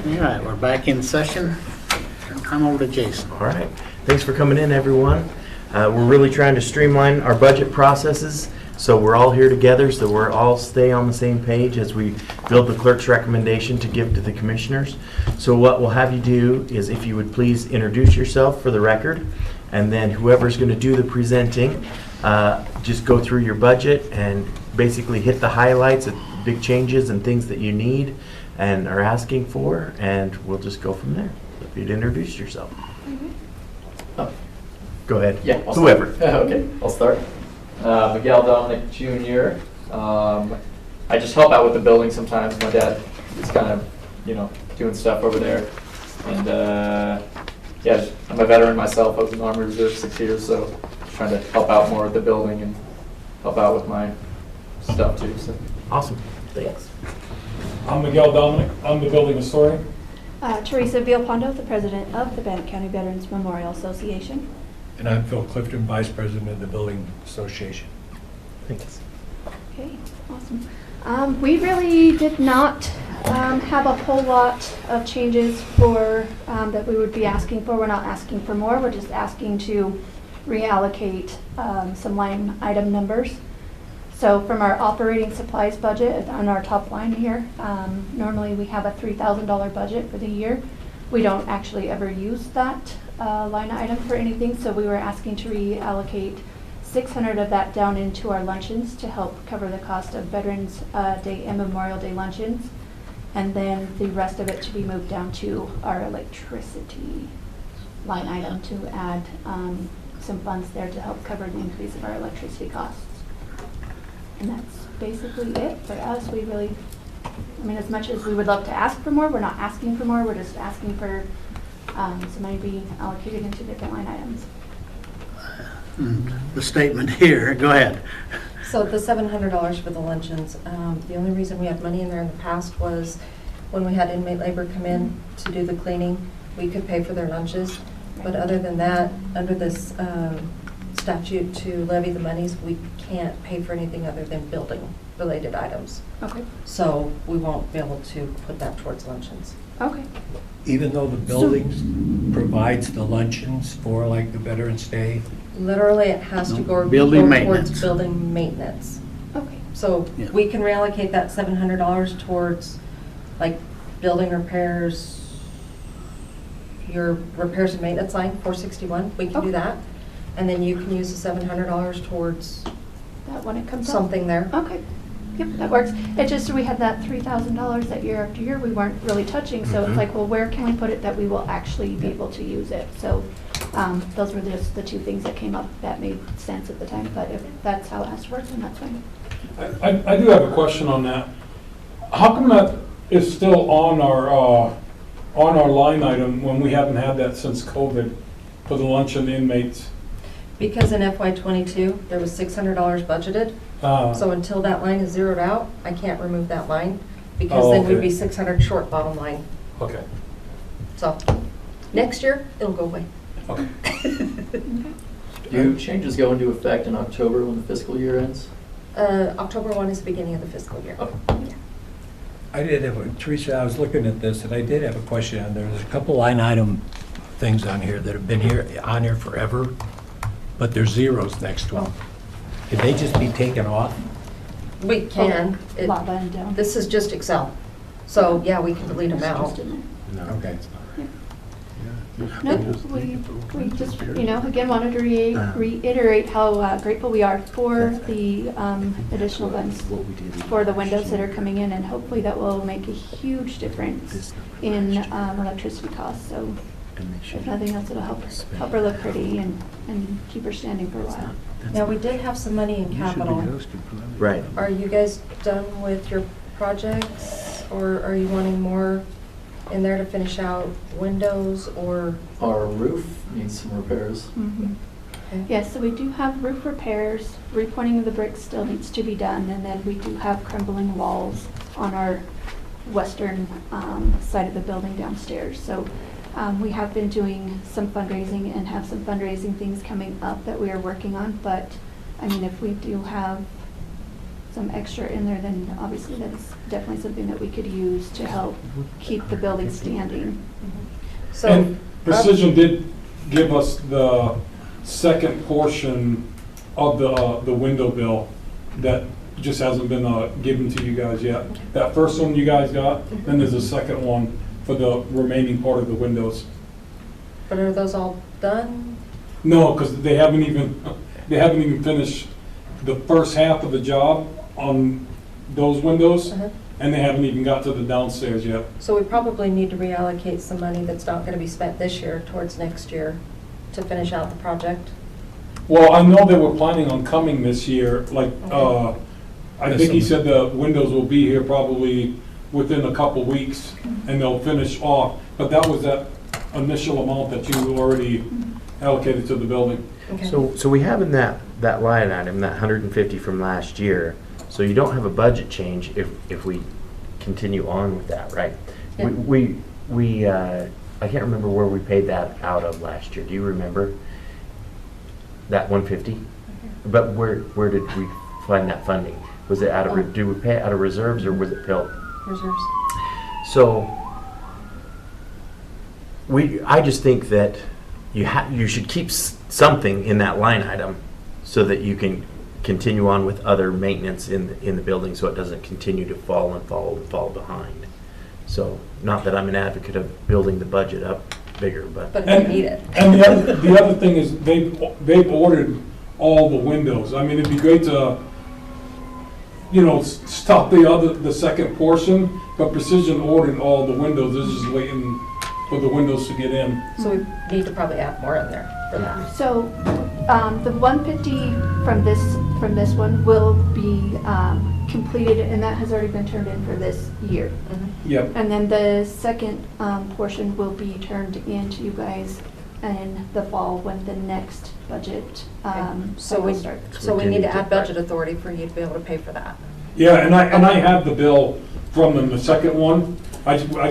All right, we're back in session. I'm over to Jason. All right. Thanks for coming in, everyone. We're really trying to streamline our budget processes, so we're all here together, so we're all stay on the same page as we build the clerk's recommendation to give to the commissioners. So what we'll have you do is, if you would please introduce yourself for the record, and then whoever's going to do the presenting, just go through your budget and basically hit the highlights, big changes and things that you need and are asking for, and we'll just go from there. If you'd introduce yourself. Oh. Go ahead. Yeah, whoever. Okay, I'll start. Miguel Dominic Jr. I just help out with the building sometimes. My dad is kind of, doing stuff over there. And yeah, I'm a veteran myself. I was in the Army Reserve 6 years, so just trying to help out more with the building and help out with my stuff too. So. Awesome. Thanks. I'm Miguel Dominic. I'm the building historian. Teresa Villalpando, the president of the Bannock County Veterans Memorial Association. And I'm Phil Clifton, Vice President of the Building Association. Thanks. Okay, awesome. We really did not have a whole lot of changes for that we would be asking for. We're not asking for more. We're just asking to reallocate some line item numbers. So from our operating supplies budget on our top line here, normally we have a $3,000 budget for the year. We don't actually ever use that line item for anything, so we were asking to reallocate 600 of that down into our luncheons to help cover the cost of Veterans Day and Memorial Day luncheons, and then the rest of it to be moved down to our electricity line item to add some funds there to help cover the increase of our electricity costs. And that's basically it for us. We really, as much as we would love to ask for more, we're not asking for more. We're just asking for some money being allocated into different line items. The statement here, go ahead. So the $700 for the luncheons, the only reason we had money in there in the past was when we had inmate labor come in to do the cleaning, we could pay for their lunches. But other than that, under this statute to levy the monies, we can't pay for anything other than building related items. Okay. So we won't be able to put that towards luncheons. Okay. Even though the buildings provides the luncheons for like the Veterans Day? Literally, it has to go Building towards maintenance. building maintenance. Okay. So Yeah. we can reallocate that $700 towards like building repairs, your repairs and maintenance line, 461, we can Okay. do that. And then you can use the $700 towards That when it comes up. something there. Okay. Yep, that works. It just, we had that $3,000 that year after year we weren't really touching, so it's like, well, where can we put it that we will actually be able to use it? So those were just the two things that came up that made sense at the time, but if that's how it has to work, then that's fine. I do have a question on that. How come that is still on our line item when we haven't had that since COVID for the luncheon inmates? Because in FY22, there was $600 budgeted. So until that line is zeroed out, I can't remove that line because then we'd be 600 short bottom line. Okay. So next year, it'll go away. Okay. Do changes go into effect in October when the fiscal year ends? October 1 is the beginning of the fiscal year. Okay. I did have, Teresa, I was looking at this and I did have a question on there. There's a couple line item things on here that have been on here forever, but there's zeros next to them. Could they just be taken off? We can. It- Lava and down. This is just Excel. So yeah, we can delete them It's out. just in there. Okay. No, we just, again, wanted to reiterate how grateful we are for the additional funds for the windows that are coming in, and hopefully that will make a huge difference in electricity costs. So if nothing else, it'll help her look pretty and keep her standing for a while. Now, we did have some money in capital. Right. Are you guys done with your projects, or are you wanting more in there to finish out windows, or? Our roof needs some repairs. Okay. Yes, so we do have roof repairs. Repointing of the bricks still needs to be done, and then we do have crumbling walls on our western side of the building downstairs. So we have been doing some fundraising and have some fundraising things coming up that we are working on, but if we do have some extra in there, then obviously that's definitely something that we could use to help keep the building standing. So, And Precision did give us the second portion of the window bill that just hasn't been given to you guys yet. That first one you guys got, then there's a second one for the remaining part of the windows. but are those all done? No, because they haven't even finished the first half of the job on those windows, Uh-huh. and they haven't even got to the downstairs yet. So we probably need to reallocate some money that's not gonna be spent this year towards next year to finish out the project. Well, I know they were planning on coming this year, like, Okay. I think he said the windows will be here probably within a couple weeks, and they'll finish off, but that was that initial amount that you already allocated to the building. Okay. So we have in that line item, that 150 from last year, so you don't have a budget change if we continue on with that, right? Yeah. We I can't remember where we paid that out of last year. Do you remember? That 150? But where did we find that funding? Was it out of, do we pay it out of reserves or was it built? Reserves. So, I just think that you should keep something in that line item so that you can continue on with other maintenance in the building so it doesn't continue to fall behind. So, not that I'm an advocate of building the budget up bigger, but. But if we need it. And the other thing is, they've ordered all the windows. I mean, it'd be great to, stop the second portion, but Precision ordered all the windows. They're just waiting for the windows to get in. So we need to probably add more in there for that. So, the 150 from this one will be completed, and that has already been turned in for this year. Yep. And then the second portion will be turned in to you guys in the fall when the next budget So cycle we, starts. so we need to add budget authority for you to be able to pay for that. Yeah, and I have the bill from them, the second one.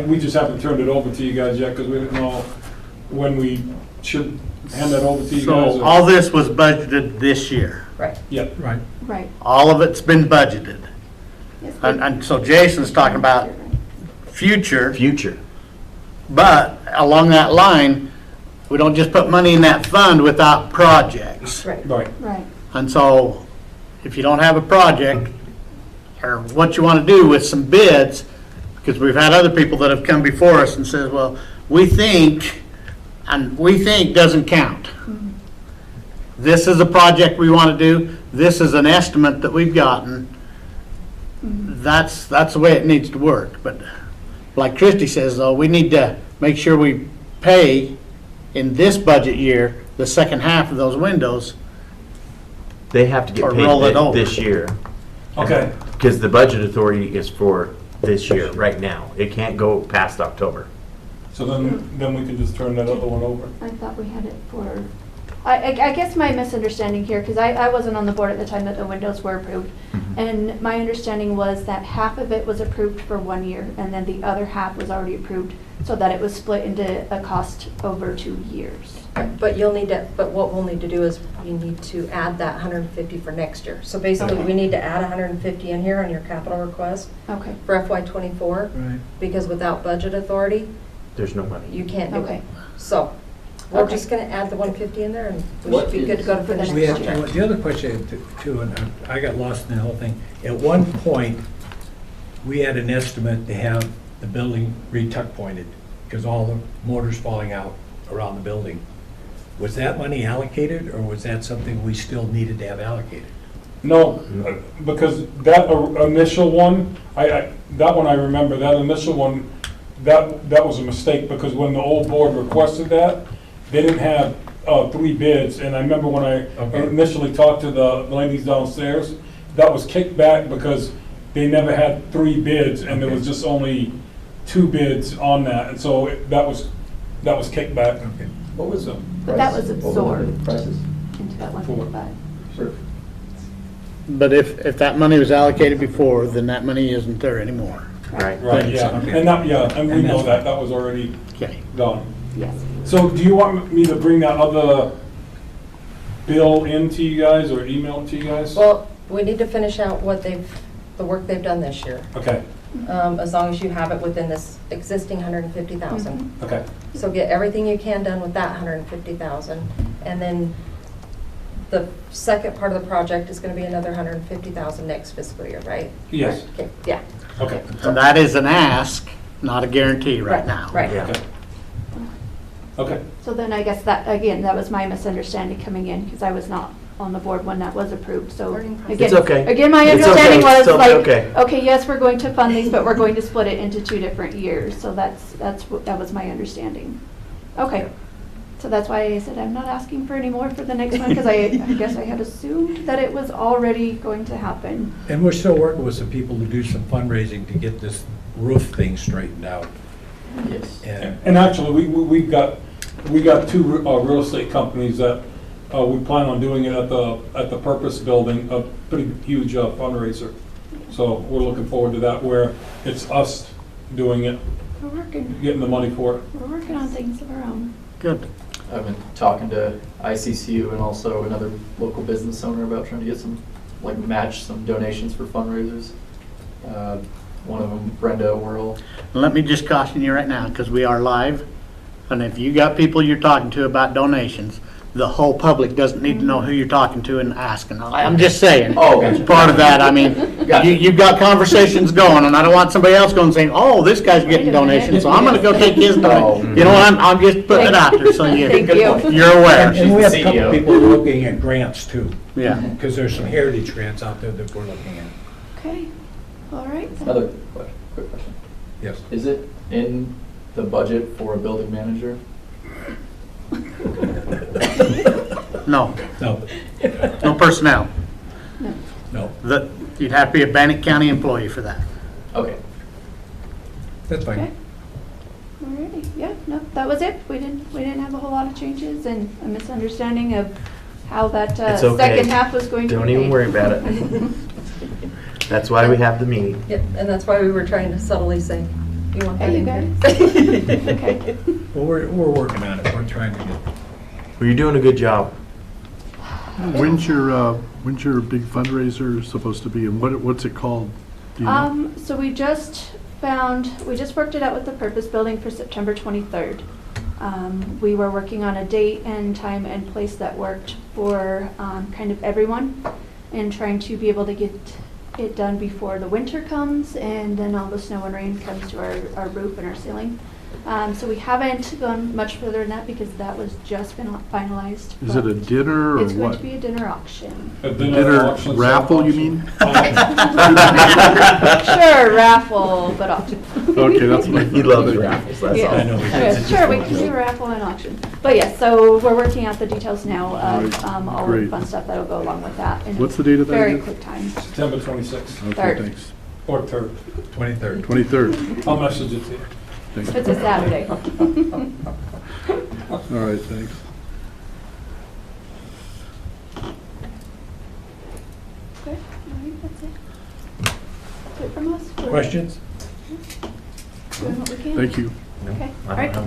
We just haven't turned it over to you guys yet because we didn't know when we should hand that over to you guys. So all this was budgeted this year. Right. Yep. Right. Right. All of it's been budgeted. Yes, but- And so Jason's talking about future, Future. but along that line, we don't just put money in that fund without projects. Right. Right. Right. And so if you don't have a project, or what you want to do with some bids, because we've had other people that have come before us and says, well, we think, and we think doesn't count. This is a project we want to do, this is an estimate that we've gotten. That's the way it needs to work. But like Christie says, though, we need to make sure we pay in this budget year, the second half of those windows. They have to get Or roll it paid over. this year. Okay. Because the budget authority is for this year, right now. It can't go past October. So then we can just turn that other one over. I thought we had it for, I guess my misunderstanding here, because I wasn't on the board at the time that the windows were approved. And my understanding was that half of it was approved for 1 year, and then the other half was already approved, so that it was split into a cost over 2 years. But what we'll need to do is we need to add that 150 for next year. So basically, we need to add 150 in here on your capital request Okay, for FY24, Right. because without budget authority, There's no money. you can't do okay. it. So we're Okay. just gonna add the 150 in there and we What should be good to go to For the finish next the We had, project. the other question too, and I got lost in the whole thing. At one point, we had an estimate to have the building re-tuck pointed because all the mortars falling out around the building. Was that money allocated or was that something we still needed to have allocated? No, because that initial one, that one I remember, that initial one, that was a mistake, because when the old board requested that, they didn't have 3 bids, and I remember when I Okay. initially talked to the ladies downstairs, that was kicked back because they never had 3 bids, and there was just only 2 bids on that, and so that was kicked back. Okay. What was the But that price? was What were the absorbed. prices? Into that 155. Sure. But if that money was allocated before, then that money isn't there anymore. Right. Right, yeah, Okay. and we And know that's- that was already Okay. done. Yes. So do you want me to bring that other bill in to you guys or email it to you guys? Well, We need to finish out the work they've done this year, Okay, as long as you have it within this existing 150,000. okay. So get everything you can done with that 150,000. And then the second part of the project is going to be another 150,000 next fiscal year, right? Yes, Okay, yeah. okay. And that is an ask, not a guarantee right now. Right. Yeah. Okay. Okay, So then I guess that, again, that was my misunderstanding coming in, because I was not on the board when that was approved, so. Learning process. Again, It's okay. Again, my It's okay. understanding It's was totally like, okay. okay, yes, we're going to fund these, but we're going to split it into 2 different years, so that was my understanding. Okay, so that's why I said I'm not asking for any more for the next one, because I guess I had assumed that it was already going to happen. And we're still working with some people to do some fundraising to get this roof thing straightened out. Yes. And and actually, we got 2 real estate companies that we plan on doing it at the Purpose Building, a pretty huge fundraiser. So we're looking forward to that, where it's us doing it, We're getting the money for it. working on things of our own. Good. I've been talking to ICCU and also another local business owner about trying to get some, like, match some donations for fundraisers. One of them, Brenda Whirl. Let me just caution you right now, because we are live, and if you got people you're talking to about donations, the whole public doesn't need to know who you're talking to and asking. I'm just saying. Oh, gotcha. It's part of that. I mean, Gotcha. you've got conversations going, and I don't want somebody else going saying, oh, this guy's getting Wait a minute. donations, so I'm gonna go take his Oh. donation. You know what, I'm just putting it out there, so Thank Good you. point. you're aware. and we have a She's the couple CEO. people looking at grants too, Yeah. because there's some heritage grants out there that we're looking at. Okay, all right. Another quick question. Yes. Is it in the budget for a building manager? No, No, no personnel. no, That, you'd have to be a Bannock County employee for that. Okay. that's Okay. fine. Alrighty, yeah, no, that was it. We didn't have a whole lot of changes and a misunderstanding of how that It's okay. second half was going to be Don't paid. even worry about it. That's why we have the meeting. Yep, and that's why we were trying to subtly say, you want that Hey, you in guys. here? Okay. Well, we're working on it. We're trying to get, Well, you're doing a good job. When's your big fundraiser supposed to be, and what's it called? Do you know? So we just worked it out with the Purpose Building for September 23rd. We were working on a date and time and place that worked for kind of everyone, and trying to be able to get it done before the winter comes and then all the snow and rain comes to our roof and our ceiling. So we haven't gone much further than that because that was just been finalized. Is it a but dinner or It's going what? to be a dinner auction. A Dinner auction, raffle, you auction. mean? Sure, raffle, but auction. Okay, that's what I He thought. loves raffles, that's Yeah. all. I know. Yeah, sure, we can do a raffle and auction. But yes, so we're working out the details now of Right. all of the Great. fun stuff that'll go along with that. in a What's the date of that Very again? quick time. September 26th Okay, Third. thanks. or 3rd. 23rd. 23rd. I'll message it to you. Thanks. It's a Saturday. All right, thanks. Okay, all right, that's it. That's it from us. We're Questions? Doing what we can. Thank you. Okay, I all don't right. have